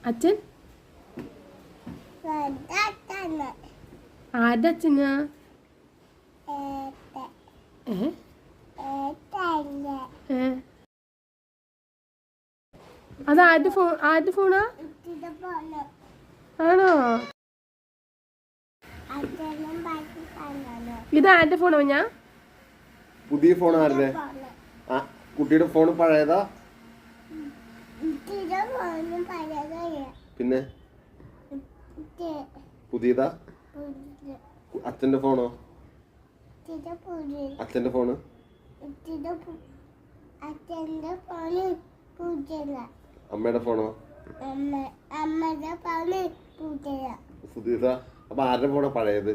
അച്ഛൻ ആരുടെ അച്ഛനാ? അത് ആരുടെ ഫോണാ? ആണോ? ഇത് ആരുടെ ഫോണോ? ഞാൻ പുതിയ ഫോൺ ആരുടെ? കുട്ടിയുടെ ഫോൺ പഴയതാ? പിന്നെ പുതിയതാ? അച്ഛന്റെ ഫോണോ? അച്ഛന്റെ ഫോണ് അമ്മയുടെ ഫോണോ? പുതിയതാ. അപ്പൊ ആരുടെ ഫോണാ പഴയത്?